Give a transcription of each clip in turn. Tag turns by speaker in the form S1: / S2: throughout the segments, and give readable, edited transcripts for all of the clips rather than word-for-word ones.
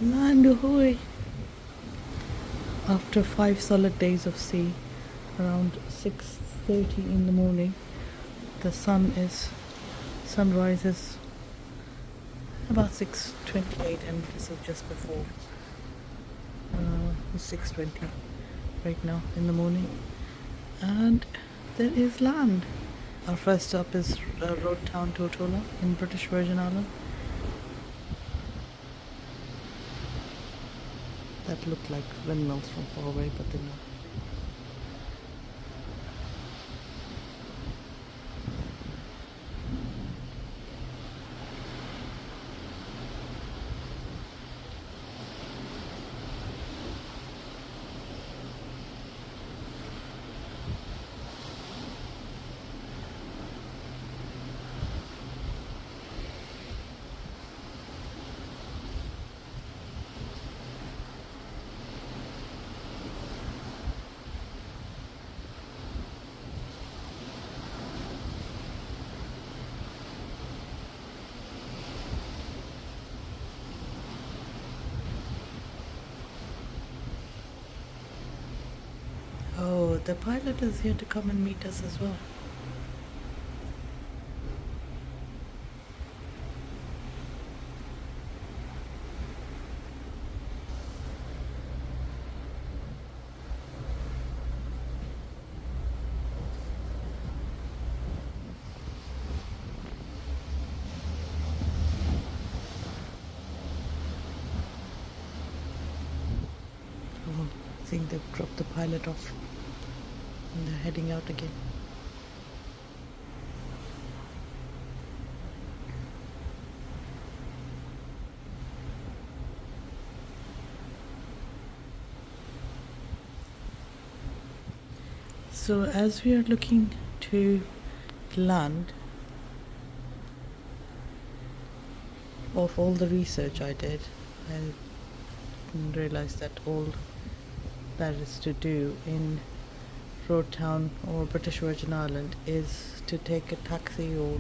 S1: Land ahoy! After 5 solid days of sea, around 6:30 in the morning, the sun rises about 6:28, and this is just before 6:20 right now in the morning, and there is land. Our first stop is road town Tortola in British Virgin Island. That looked like windmills from far away, but they're not. Oh, the pilot is here to come and meet us as well. Oh, I think they've dropped the pilot off and they're heading out again. So as we are looking to land, of all the research I did, I realized that all that is to do in Road Town or British Virgin Island is to take a taxi or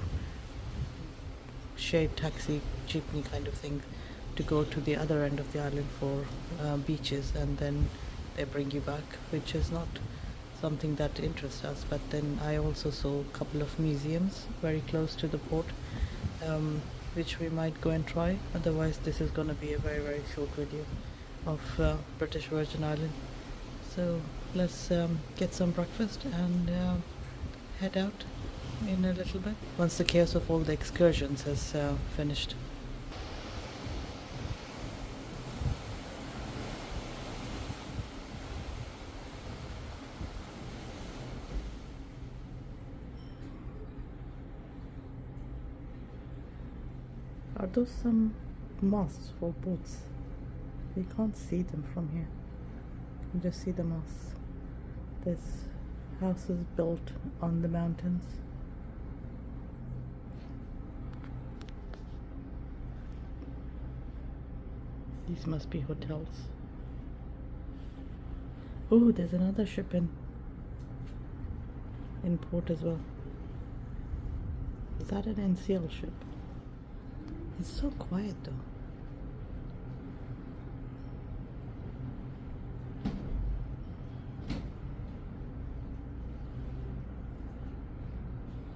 S1: shared taxi, jeepney kind of thing, to go to the other end of the island for beaches, and then they bring you back, which is not something that interests us. But then I also saw a couple of museums very close to the port, which we might go and try. Otherwise, this is going to be a very, very short video of British Virgin Island. So let's get some breakfast and head out in a little bit once the chaos of all the excursions has finished. Are those some masts for boats? You can't see them from here. You can just see the masts. There's houses built on the mountains. These must be hotels. Oh, there's another ship in port as well. Is that an NCL ship? It's so quiet though.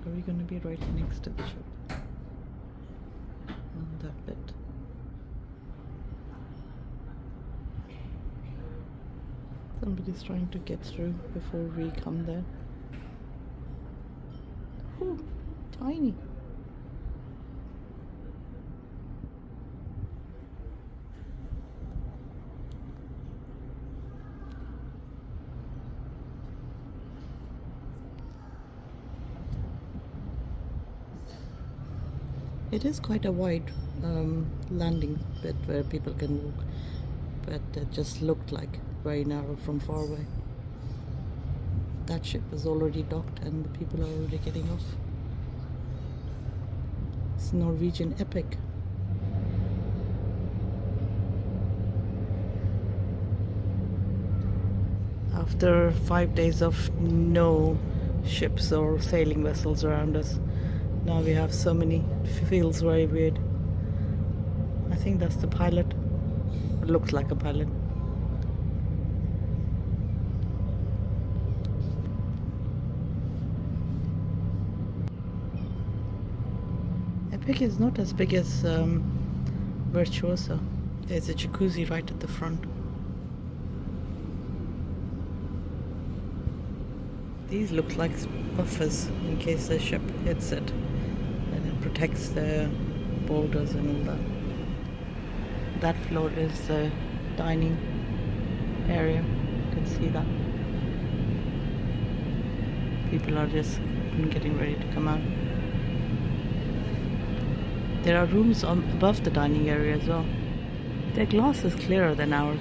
S1: Are we going to be right next to the ship? On that bit. Somebody's trying to get through before we come there. Ooh, tiny. It is quite a wide landing bit where people can walk, but it just looked like very narrow from far away. That ship is already docked and the people are already getting off. It's Norwegian Epic. After 5 days of no ships or sailing vessels around us, now we have so many. It feels very weird. I think that's the pilot It looks like a pilot. Epic is not as big as Virtuosa. There's a jacuzzi right at the front. These look like buffers in case the ship hits it, and it protects the boulders and all that. That floor is the dining area. You can see that. People are just getting ready to come out. There are rooms above the dining area as well. Their glass is clearer than ours.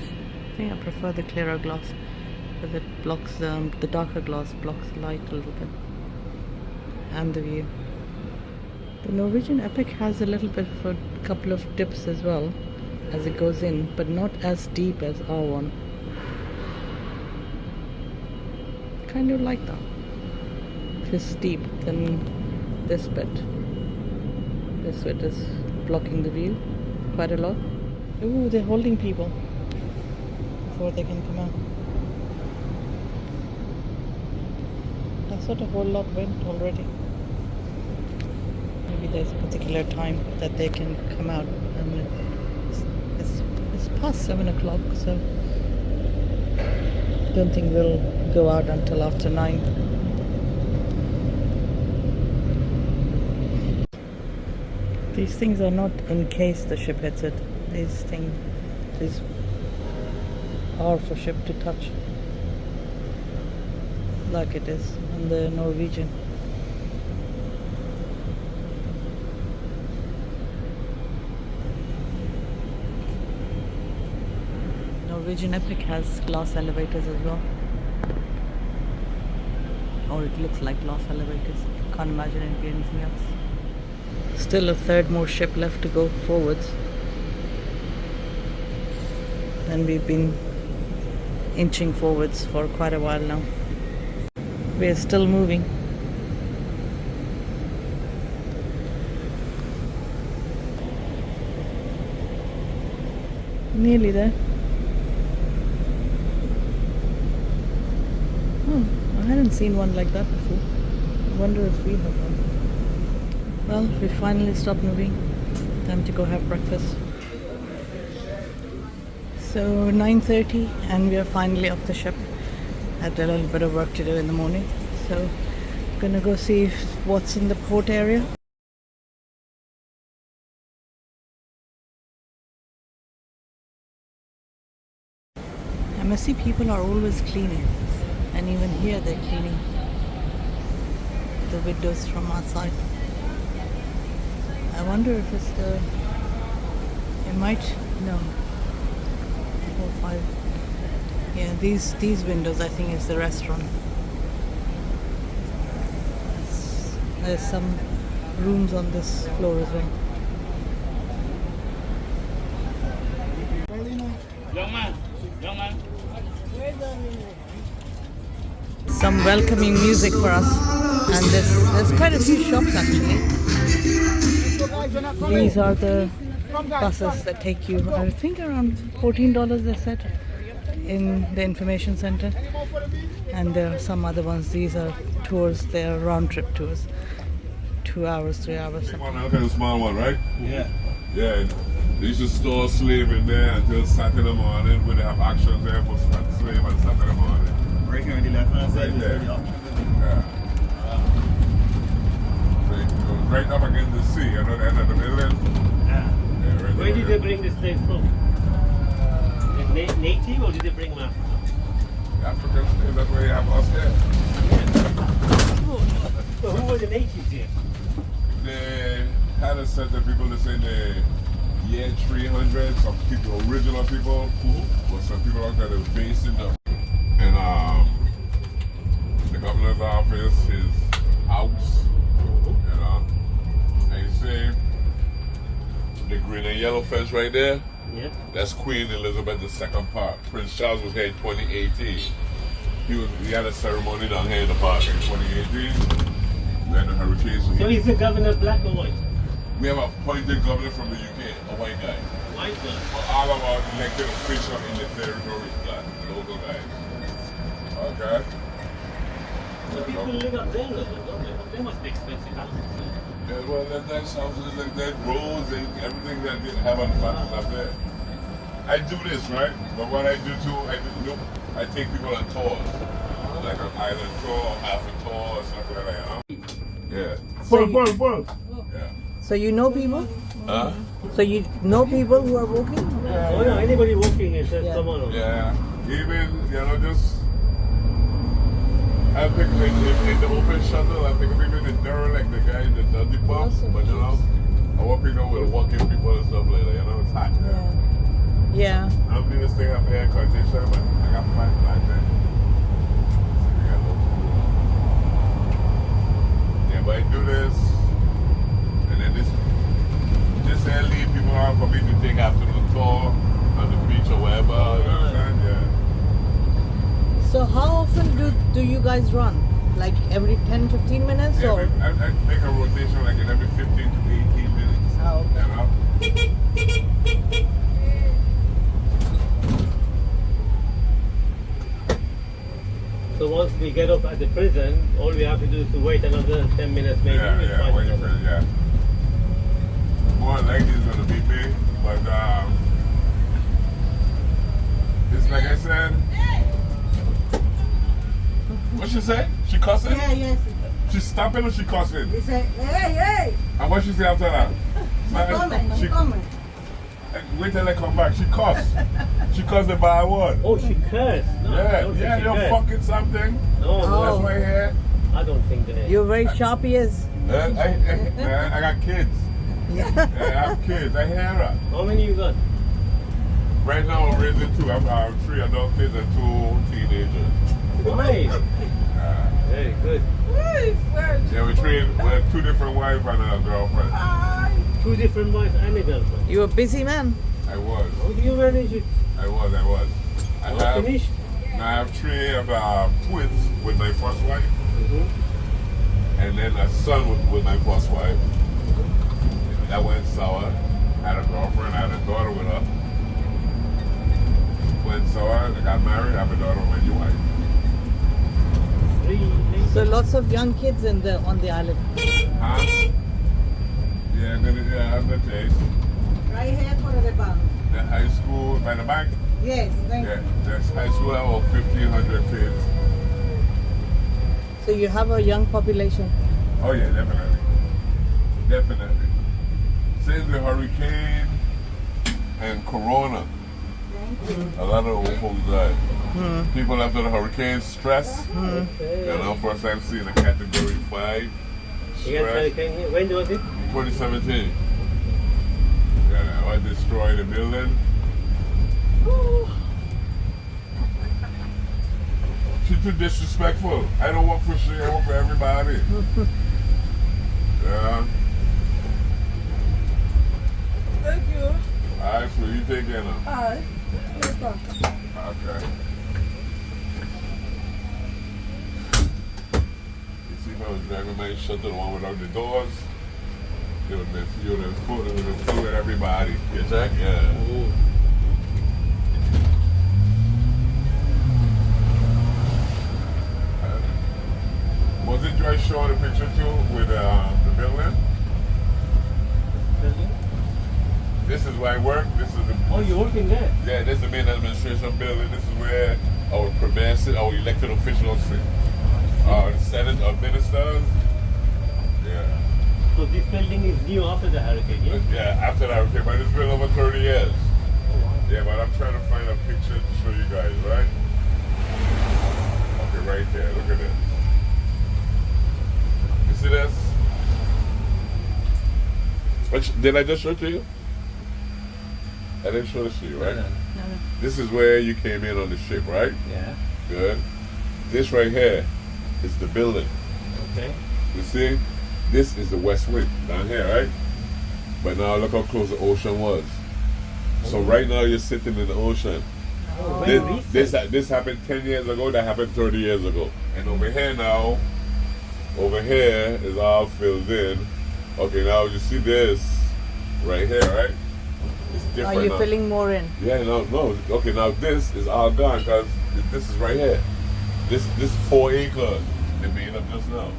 S1: I think I prefer the clearer glass, because it blocks the darker glass blocks the light a little bit and the view. The Norwegian Epic has a little bit of a couple of dips as well as it goes in, but not as deep as our one. Kind of like that. If it's steep, then this bit is blocking the view quite a lot. Ooh, they're holding people before they can come out. I thought a whole lot went already. Maybe there's a particular time that they can come out, and it's past 7 o'clock, so I don't think we'll go out until after 9. These things are not in case the ship hits it. These are for ship to touch, like it is on the Norwegian. Norwegian Epic has glass elevators as well, or it looks like glass elevators. Can't imagine it be anything else. Still a third more ship left to go forwards, and we've been inching forwards for quite a while now. We are still moving. Nearly there. Oh, I hadn't seen one like that before. I wonder if we have one. Well, we finally stopped moving. Time to go have breakfast. So 9:30 and we are finally off the ship. Had a little bit of work to do in the morning, so I'm gonna go see what's in the port area. MSC people are always cleaning, and even here they're cleaning the windows from outside. I wonder if it's no. 4, 5. Yeah, these windows I think is the restaurant. There's some rooms on this floor as well. Young man. Some welcoming music for us, and there's quite a few shops actually. These are the buses that take you, I think around $14 they said in the information center, and there are some other ones. These are tours, they are round trip tours, 2 hours, 3 hours.
S2: One kind of small one, right?
S3: Yeah.
S2: Yeah. They used to store slave in there until Saturday morning when they have actions there for slave on Saturday morning.
S3: Right here on the left hand side.
S2: Right there. Yeah. So it goes right up against the sea, you know, the end of the building.
S3: Yeah.
S2: Yeah, right.
S4: Where did they bring the slaves from? The native, or did they bring them Africa?
S2: The African slaves, that's where you have us there.
S4: So who were the natives here?
S2: They had a set of people that's in the year 300, some people, original people, but some people out there that were based in the, and the governor's office, his house, you know, and you see the green and yellow fence right there.
S4: Yeah.
S2: That's Queen Elizabeth II Park. Prince Charles was here in 2018. He had a ceremony down here in the park in 2018. We had the hurricanes.
S4: So is the governor black or white?
S2: We have a appointed governor from the UK, a white guy.
S4: White guy.
S2: We're all about elected officials in the territory, like local guys. Okay?
S4: So people live up there, don't they? They must be expensive houses.
S2: Yeah, well, that's houses like that, roads, and everything that they have on factories up there. I do this, right? But what I do too, I take people on tours. Like an island tour, or half a tour, or something like that, you know? Yeah.
S1: So
S2: Pull. Yeah.
S1: So you know people?
S2: Huh?
S1: So you know people who are walking?
S4: Oh no, anybody walking is just
S1: Yeah.
S4: someone else.
S2: Yeah. Even, just I pick in the open shuttle, I pick up even the derelict, the guy in the dirty pub, but I want people with walking people and stuff like that, it's hot.
S1: Yeah.
S2: I don't think this thing have air conditioning, but I got 5 black men. Yeah, but I do this, and then this air leave people out for me to take afternoon tour on the beach or wherever, you understand? Yeah.
S1: So how often do you guys run? Like every 10-15 minutes
S2: Yeah,
S1: or?
S2: I make a rotation like in every 15 to 18 minutes.
S1: Oh, okay.
S4: So once we get off at the prison, all we have to do is to wait another 10 minutes maybe.
S2: Yeah, wait a minute, yeah. More likely it's gonna be me, but it's like I said. What she say? She cussing?
S3: Yeah, yes.
S2: She stopping or she cussing?
S3: He said, hey.
S2: And what she say after that?
S3: She coming.
S2: Wait till I come back. She cussed. She cussed the bad word.
S4: Oh, she cursed. No, I don't think she
S2: you're
S4: cursed.
S2: fucking something.
S4: No,
S2: That's my hair.
S4: I don't think that.
S1: You're very sharp ears.
S2: I got kids.
S1: Yeah.
S2: I have kids. I hear her.
S4: How many you got?
S2: Right now I'm raising 2. I have 3 adult kids and 2 teenagers.
S4: 5. Very good.
S2: Yeah, we have 2 different wives and a girlfriend.
S4: 2 different wives and a girlfriend.
S1: You're a busy man.
S2: I was.
S4: How do you manage it?
S2: I was.
S4: All finished?
S2: I have 3 of twins with my first wife, and then a son with my first wife. That went sour. I had a girlfriend, I had a daughter with her. Went sour, I got married, I have a daughter with my new wife.
S4: 3 ladies.
S1: So lots of young kids on the island.
S2: Huh? Yeah, I have the taste.
S3: Right here for the bank.
S2: The high school, by the bank?
S3: Yes, thank
S2: Yeah,
S3: you.
S2: there's high school have over 1,500 kids.
S1: So you have a young population.
S2: Oh yeah, definitely. Since the hurricane and corona, a lot of old folks died. People after the hurricane stress. First time seeing a category 5 stress.
S4: When was it?
S2: 2017. Yeah, I destroyed the building. She's too disrespectful. I don't work for she, I work for everybody. Yeah.
S3: Thank you.
S2: Alright, so you take care now.
S3: Hi.
S2: Okay. You see, if I was driving my shuttle, the one without the doors, it would have been full with everybody. You check? Yeah.
S4: Ooh.
S2: Was it Joy showing the picture too with the building? This is where I work. This is the.
S4: Oh, you're working there?
S2: Yeah, this is the main administration building. This is where our our elected officials sit. The Senate, our ministers. Yeah.
S4: So this building is new after the hurricane, yeah?
S2: Yeah, after the hurricane, but it's been over 30 years.
S4: Oh, wow.
S2: Yeah, but I'm trying to find a picture to show you guys, right? Okay, right there. Look at this. You see this? Did I just show it to you? I didn't show this to you, right?
S4: No.
S2: This is where you came in on the ship, right?
S4: Yeah.
S2: Good. This right here is the building.
S4: Okay.
S2: You see? This is the west wing down here, right? But now look how close the ocean was. So right now you're sitting in the ocean.
S4: Oh,
S2: This happened 10 years ago, that happened 30 years ago. And over here now, over here is all filled in. Okay, now you see this right here, right? It's different
S1: Are you
S2: now.
S1: filling more in?
S2: Yeah, no. Okay, now this is all gone because this is right here. This is 4 acres. They made up just now.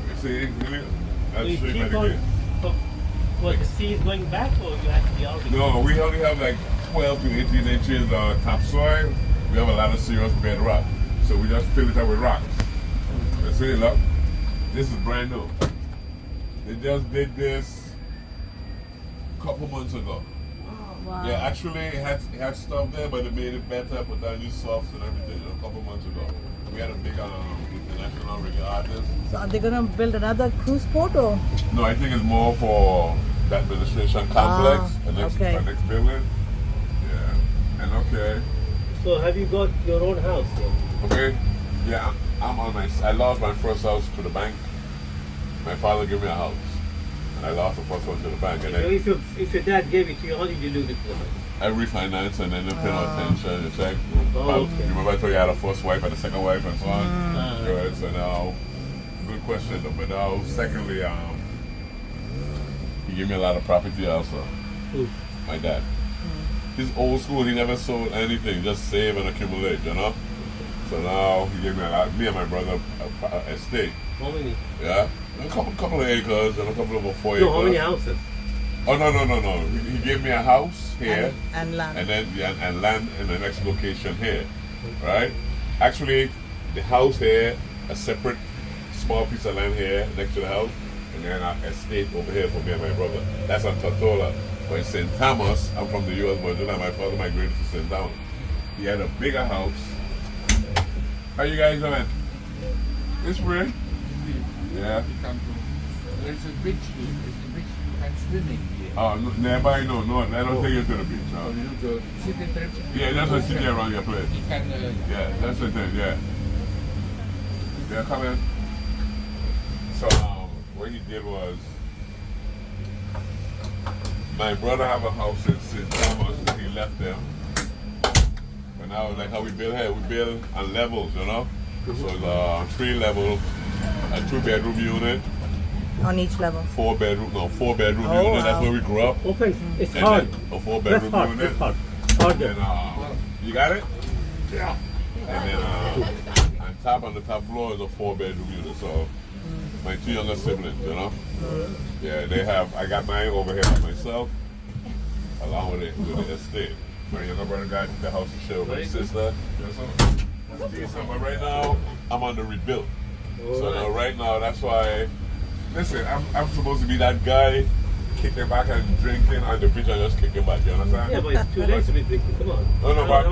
S2: You see,
S4: So
S2: I'll
S4: you
S2: show you
S4: keep
S2: that
S4: on,
S2: again.
S4: what, the sea is going back, or you actually already?
S2: No, we only have like 12 to 18 inches topsoil. We have a lot of serious bedrock. So we just fill it up with rocks. You see, look. This is brand new. They just did this a couple months ago.
S1: Wow.
S2: Yeah, actually it had stuff there, but they made it better, put down new softs and everything a couple months ago. We had a big international reggae artist.
S1: So are they gonna build another cruise port or?
S2: No, I think it's more for the administration complex, the next building. Yeah, and okay.
S4: So have you got your own house here?
S2: Okay, yeah, I lost my first house to the bank. My father gave me a house, and I lost the first one to the bank. And
S4: So
S2: then
S4: if your dad gave it to you, how did you lose it to the bank?
S2: I refinanced and then they paid no attention. It's like,
S4: okay.
S2: you remember I told you I had a first wife and a second wife and so on?
S4: Ah.
S2: Right, so now, good question. But now, secondly, he gave me a lot of property also.
S4: Ooh.
S2: My dad. He's old school. He never sold anything, just save and accumulate, you know? So now he gave me a lot, me and my brother, a estate.
S4: How many?
S2: Yeah? A couple of acres and a couple of 4 acres.
S4: No, how many houses?
S2: Oh, no. He gave me a house here.
S1: And land.
S2: And then and land in the next location here, right? Actually, the house here, a separate small piece of land here next to the house, and then an estate over here for me and my brother. That's on Tortola. But in St. Thomas, I'm from the U.S. Virgin, and my father migrated to St. Thomas. He had a bigger house. How you guys doing? It's free. Yeah.
S5: There's a beach here. There's a beach. You can swim in here.
S2: Oh, no, nearby? No, I don't take you to the beach.
S5: So
S2: No.
S5: you go sit and trip.
S2: Yeah, that's a city around your place.
S5: You can.
S2: Yeah, that's the thing, yeah. Yeah, come in. So, what he did was, my brother have a house in St. Thomas that he left them. But now, like how we build here, we build on levels, you know? So it's 3 level, a 2-bedroom unit,
S1: On each level.
S2: 4-bedroom
S1: Oh,
S2: unit, that's
S1: wow.
S2: where we grew up.
S4: Okay, it's
S2: And
S4: hard.
S2: then a
S4: That's
S2: 4-bedroom
S4: hard.
S2: unit.
S4: That's hard.
S2: And
S4: Harder.
S2: then, you got it? Yeah. And then on the top floor is a 4-bedroom unit. So my 2 younger siblings, you know? Yeah, I got mine over here by myself, along with the estate. My younger brother got the house to share with his sister. That's decent. But right now, I'm on the rebuild. So now, right now, that's why, listen, I'm supposed to be that guy kicking back and drinking on the beach and just kicking back, you understand?
S4: Yeah, but it's too late to be drinking. Come on.
S2: No, but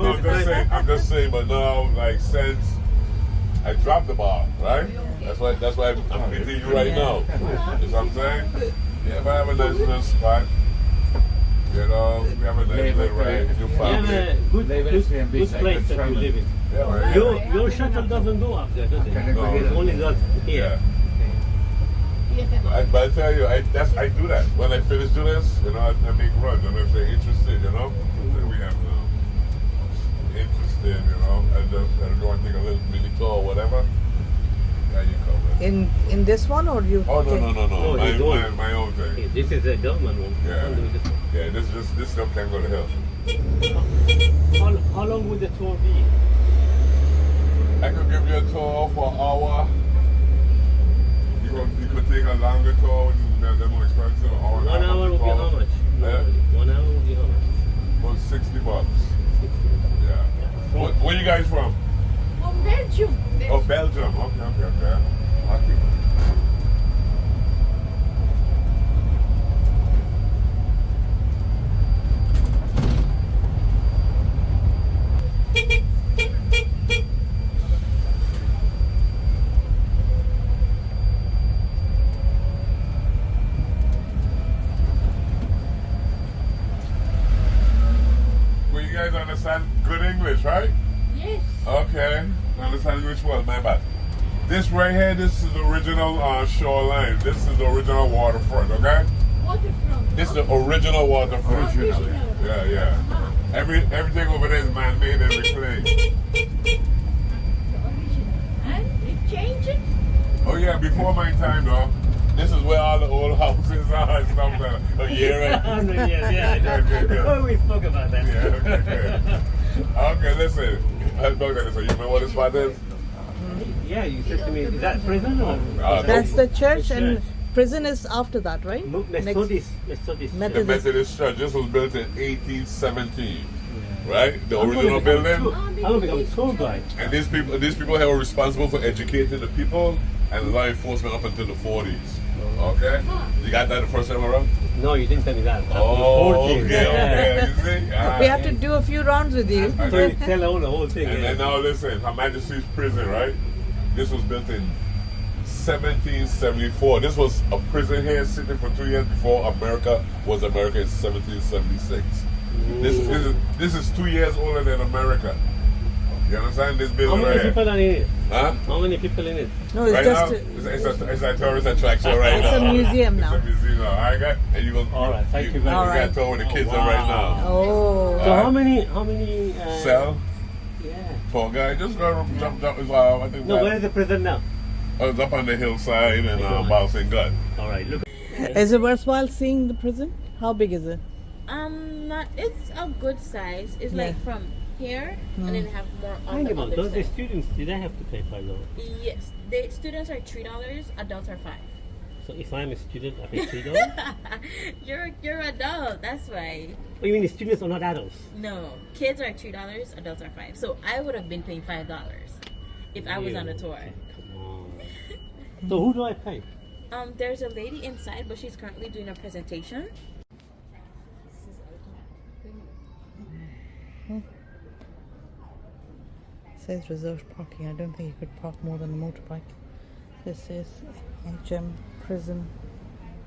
S2: I'm just saying, but now, like, since I dropped the ball, right? That's why I'm meeting you right now. You know what I'm saying? Yeah, if I have a nice little spot, you know, we have a nice little ride in your
S4: You have
S2: family.
S4: a good place that you live in.
S2: Yeah, right.
S4: Your shuttle doesn't go up there, does it?
S5: Can I
S2: go
S4: It
S2: here?
S4: only does here.
S2: Yeah. But I tell you, I do that. When I finish doing this, you know, I make runs. And if they're interested, you know, then we have interested, you know, I just go and take a little mini tour or whatever. Yeah, you cover.
S1: In this one or you?
S2: Oh, no.
S4: Oh, he's going.
S2: My own thing.
S4: Okay, this is a government one.
S2: Yeah.
S4: I'll do this one.
S2: Yeah, this stuff can go to hell.
S4: How long would the tour be?
S2: I could give you a tour for an hour. You could take a longer tour, which is a more expensive.
S4: 1 hour would be how much?
S2: Yeah.
S4: 1 hour would be how much?
S2: About $60. Yeah. Where you guys from?
S3: From Belgium.
S2: Oh, Belgium. Okay. Lucky. Well, you guys understand good English, right?
S3: Yes.
S2: Okay. Understand which one? My bad. This right here, this is the original shoreline. This is the original waterfront, okay?
S3: Waterfront.
S2: This is the original waterfront.
S3: Original.
S2: Yeah. Everything over there is man-made and reclaimed.
S3: The original. And it changed it?
S2: Oh yeah, before my time though. this is where all the old houses are and stuff. A year and
S4: 100 years, yeah, I know.
S2: Good, good.
S4: Oh, we spoke about that.
S2: Yeah, okay, good. Okay, listen. Let's look at this. So you remember what this spot is?
S4: Yeah, you said to me, is that prison or?
S1: That's the church,
S4: The
S1: and
S4: church.
S1: prison is after that, right?
S4: Methodist.
S2: The
S1: Methodist.
S2: Methodist Church. This was built in 1817, right? The original building.
S4: I'm gonna become a tour guide.
S2: And these people here were responsible for educating the people and law enforcement up until the 40s. Okay? You got that the first time around?
S4: No, you didn't tell me that.
S2: Oh, okay,
S4: Yeah.
S2: okay. You see?
S1: We have to do a few rounds with you.
S4: So you tell all the whole thing.
S2: And
S4: yeah.
S2: then now listen, Her Majesty's Prison, right? This was built in 1774. This was a prison here sitting for 2 years before America was America in 1776. This is 2 years older than America. You understand? This
S4: How
S2: building
S4: many
S2: right here.
S4: people are in it?
S2: Huh?
S4: How many people in it?
S1: No, it's
S2: Right
S1: just
S2: now, it's a tourist attraction right
S1: it's
S2: now.
S1: a museum now.
S2: It's a museum now. I got, and you go.
S4: All right, thank you very
S2: You
S4: much.
S2: got tour with the kids
S4: wow.
S2: right now.
S1: Oh.
S4: So
S2: Alright.
S4: how many?
S2: Cell,
S4: Yeah.
S2: poor guy, just go jump. I think
S4: No, where is the prison now?
S2: it's up on the hillside and Bouncing Gut.
S4: All right, look.
S1: Is it worthwhile seeing the prison? How big is it?
S3: Not. It's a good size. It's like from here, and then have more on
S4: Hang
S3: the
S4: on,
S3: other
S4: those the
S3: side.
S4: students, did I have to pay $5?
S3: Yes, the students are $3. Adults are $5.
S4: So if I'm a student, I pay $3?
S3: You're adult. That's why.
S4: Oh, you mean the students are not adults?
S3: No, kids are $3. Adults are $5. So I would have been paying $5 if I was on a tour.
S4: Come on. So who do I pay?
S3: There's a lady inside, but she's currently doing a presentation.
S1: It says reserved parking. I don't think you could park more than a motorbike. This is HM Prison,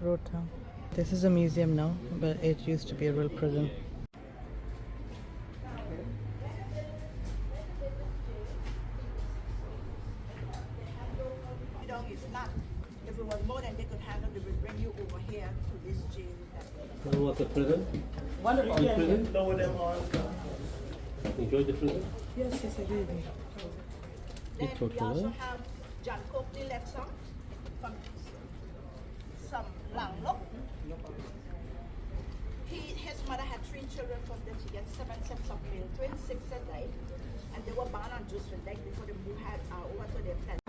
S1: Road Town. This is a museum now, but it used to be a real prison.
S6: It's not. If it was more than they could handle, they would bring you over here to this jail.
S4: And what's the prison?
S6: Wonderful.
S4: The prison? Enjoy the prison?
S1: Yes, I do.
S6: Then we
S4: Virtuosa.
S6: also have John Copley Lexon from some Langlock. His mother had 3 children from them. She got 7 sets of male twins, 6 had died. And they were born on Josephine Deck before they moved over to their plant.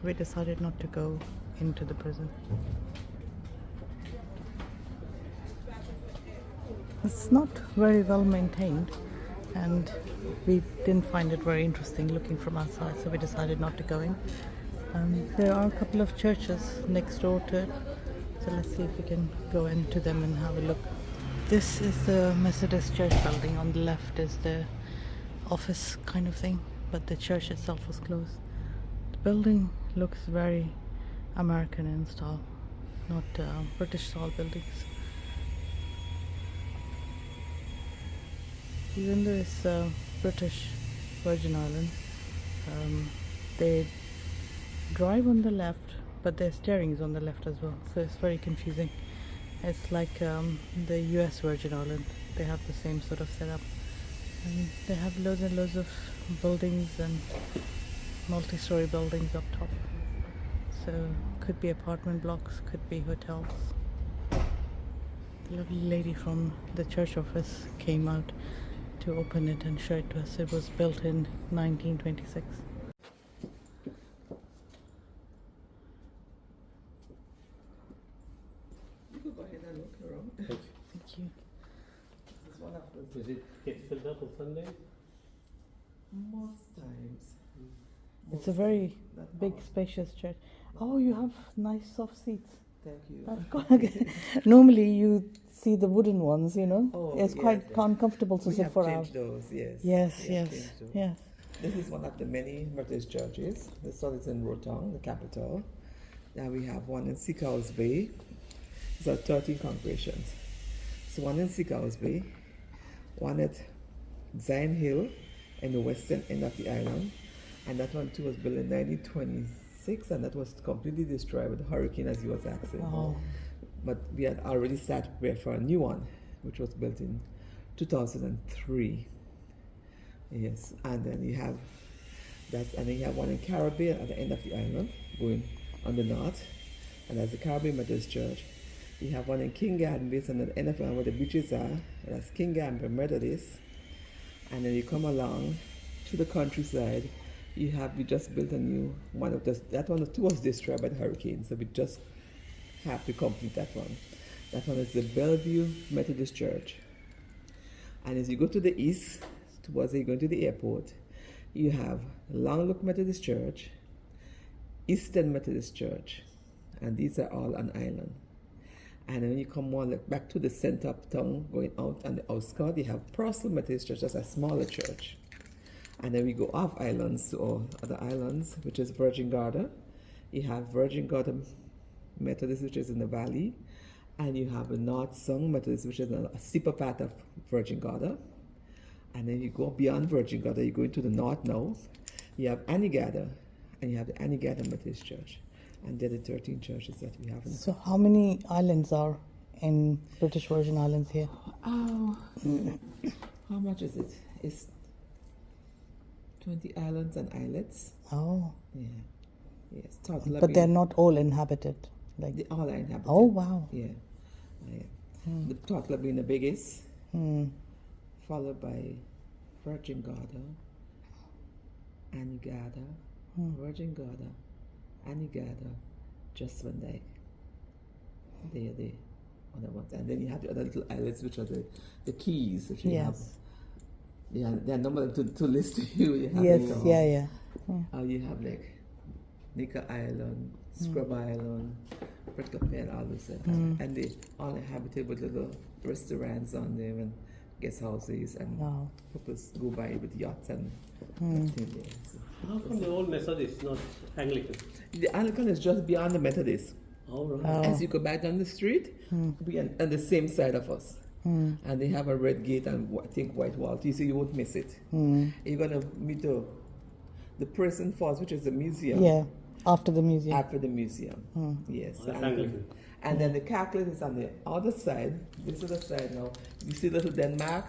S1: We decided not to go into the prison. It's not very well maintained, and we didn't find it very interesting looking from outside, so we decided not to go in. There are a couple of churches next door to it, so let's see if we can go into them and have a look. This is the Methodist church building. On the left is the office kind of thing, but the church itself was closed. The building looks very American in style, not British style buildings. Even though it's British Virgin Islands, they drive on the left, but their steering is on the left as well, so it's very confusing. It's like the US Virgin Island. They have the same sort of setup, and they have loads and loads of buildings and multi-story buildings up top, so could be apartment blocks, could be hotels. The lovely lady from the church office came out to open it and show it to us. It was built in 1926. Thank you.
S4: Does it get filled up on Sundays?
S7: Most times.
S1: It's a very big, spacious church. Oh, you have nice soft seats.
S7: Thank you.
S1: That's good. Normally you see the wooden ones, you know.
S7: Oh,
S1: it's
S7: yes,
S1: quite
S7: yes.
S1: uncomfortable to
S7: We
S1: sit
S7: have
S1: for hours.
S7: changed those, yes.
S1: Yes,
S7: We have
S1: yes,
S7: changed those.
S1: yes.
S7: This is one of the many British churches. This one is in Rotown, the capital. Now we have one in Seacows Bay. These are 13 congregations. So one in Seacows Bay, one at Zion Hill in the western end of the island, and that one too was built in 1926, and that was completely destroyed with the hurricane, as you was asking.
S1: Oh.
S7: But we had already started prepared for a new one, which was built in 2003. Yes, and then you have And then you have one in Caribbean at the end of the island, going on the north, and that's the Caribbean Methodist Church. You have one in King Garden based on the end of the island where the beaches are, that's King Garden Methodist. And then you come along to the countryside, we just built a new one of those. That one, two was destroyed by the hurricane, so we just have to complete that one. That one is the Bellevue Methodist Church. And as you go to the east, towards you going to the airport, you have Longlook Methodist Church, Eastern Methodist Church, and these are all on island. And then when you come on back to the center of town, going out on the outskirts, you have Purcell Methodist Church, that's a smaller church. And then we go off islands to other islands, which is Virgin Gorda. You have Virgin Gorda Methodist, which is in the valley. And you have the North Song Methodist, which is a steeper part of Virgin Gorda. And then you go beyond Virgin Gorda, you go into the north now. You have Anegada, and you have the Anegada Methodist Church. And they're the 13 churches that we have.
S1: So how many islands are in British Virgin Islands here?
S7: Oh, how much is it? It's 20 islands and islets.
S1: Oh.
S7: Yeah. Yes. Toddler
S1: But they're not all inhabited.
S7: They all are inhabited.
S1: Oh, wow.
S7: Yeah. The Toddler being the biggest, followed by Virgin Gorda, Anegada, Virgin Gorda, Anegada, Just Van Dyke. They are the other ones. And then you have the other little islets, which are the keys. Which you have. Yeah, there are number to list to you. You have you have like Nika Island, Scrub Island, Prickle Pen, all those things. And they all inhabited with little restaurants on them and guest houses, and people go by with yachts and things there. So,
S4: how come the old Methodist, not Anglican?
S7: the Anglican is just beyond the Methodist.
S4: Oh, right.
S7: As you go back down the street, we are on the same side of us. And they have a red gate and I think white wall. You see, you won't miss it. You're going to meet the Person Falls, which is the museum.
S1: Yeah, after the museum.
S7: After the museum. Yes.
S4: That's Anglican.
S7: And then the Catholic is on the other side. This is the side now. You see little Denmark?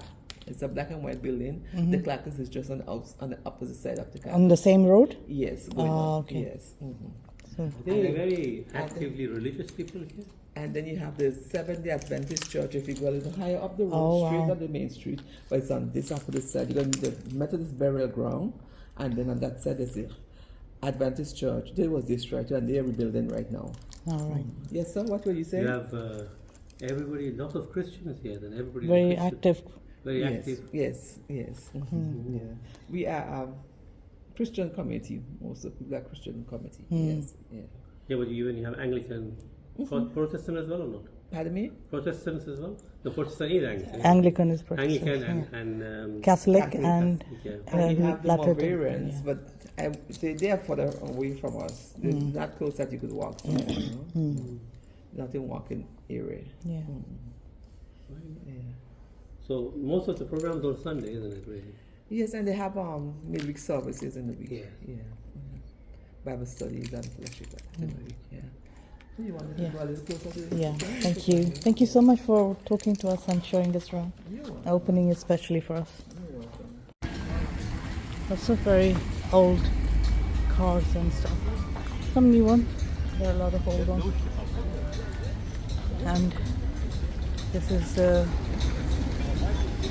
S7: It's a black and white building. The Catholic is just on the opposite side of the Catholic.
S1: On the same road?
S7: Yes. Going on.
S1: Okay.
S7: Yes.
S4: Are they very actively religious people here?
S7: And then you have the Seventh-day Adventist Church. If you go a little higher up the road, straight up the main street, but it's on this opposite side. You're going to meet the Methodist burial ground, and then on that side is the Adventist Church. They was destroyed, and they are rebuilding right now.
S1: All right.
S7: Yes, sir. What were you saying?
S4: You have everybody, lots of Christians here, and everybody
S1: Very
S4: Christian.
S1: active.
S4: Very active.
S7: Yes. Yeah. We are a Christian community. Most of people are Christian community. Yes. Yeah.
S4: Yeah, but you have Anglican, Protestant as well or not?
S7: Pardon me?
S4: Protestants as well? The Protestant is Anglican.
S1: Anglican is Protestant.
S4: Anglican and
S1: Catholic and
S7: And you have the
S1: Latter-day,
S7: Moravians, but they are further away from us. They're not close that you could walk to. Not in walking area.
S1: Yeah.
S7: Yeah.
S4: So most of the programs on Sunday, isn't it, really?
S7: Yes, and they have midweek services in the week.
S4: Yeah.
S7: Bible studies and fellowship in the week. Yeah. So you want to go a little closer to this?
S1: Yeah, thank you. Thank you so much for talking to us and showing us around.
S7: You're welcome.
S1: Opening especially for us.
S7: You're welcome.
S1: Also very old cars and stuff. Some new ones. There are a lot of old ones. And this is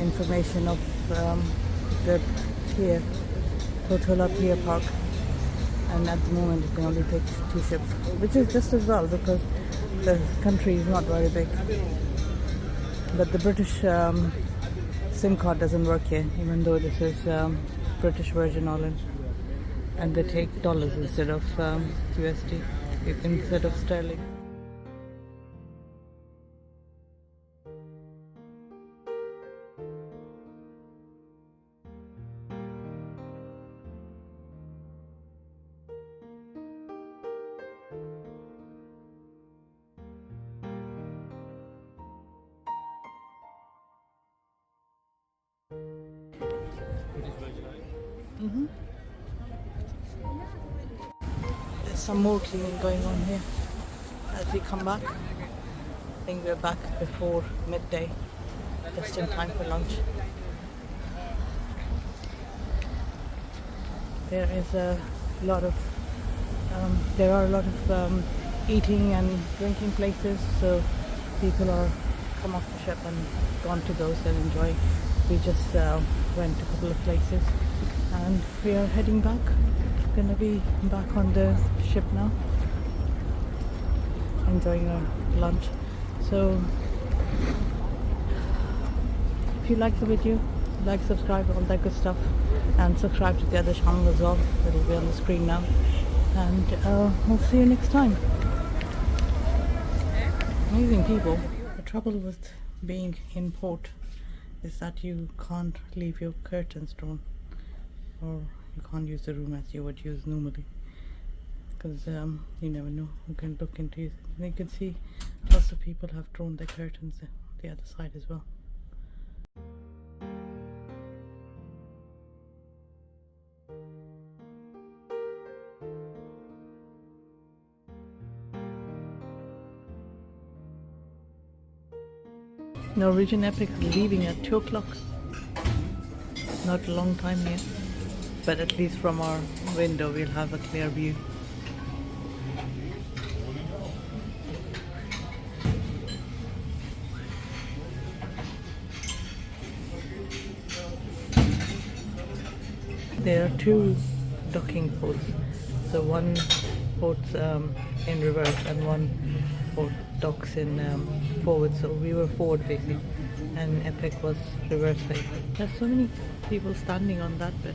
S1: information of the pier, Virtuosa Pier Park. And at the moment it can only take 2 ships, which is just as well because the country is not very big. But the British SIM card doesn't work here, even though this is British Virgin Islands. And they take dollars instead of USD, instead of sterling. There's some more cleaning going on here as we come back. I think we're back before midday, just in time for lunch. there is a lot of there are a lot of eating and drinking places, so people are come off the ship and gone to those and enjoy. We just went to a couple of places and we are heading back. Gonna be back on the ship now, enjoying our lunch. So if you like the video, like, subscribe, all that good stuff, and subscribe to the other channel as well. It'll be on the screen now, and we'll see you next time. Amazing people. The trouble with being in port is that you can't leave your curtains drawn, or you can't use the room as you would use normally, because you never know who can look into it. And you can see lots of people have drawn their curtains the other side as well. Norwegian Epic is leaving at 2 o'clock. Not a long time yet, but at least from our window we'll have a clear view. There are 2 docking ports, so one port's in reverse and one port docks in forward, so we were forward facing and Epic was reverse facing. There's so many people standing on that bit.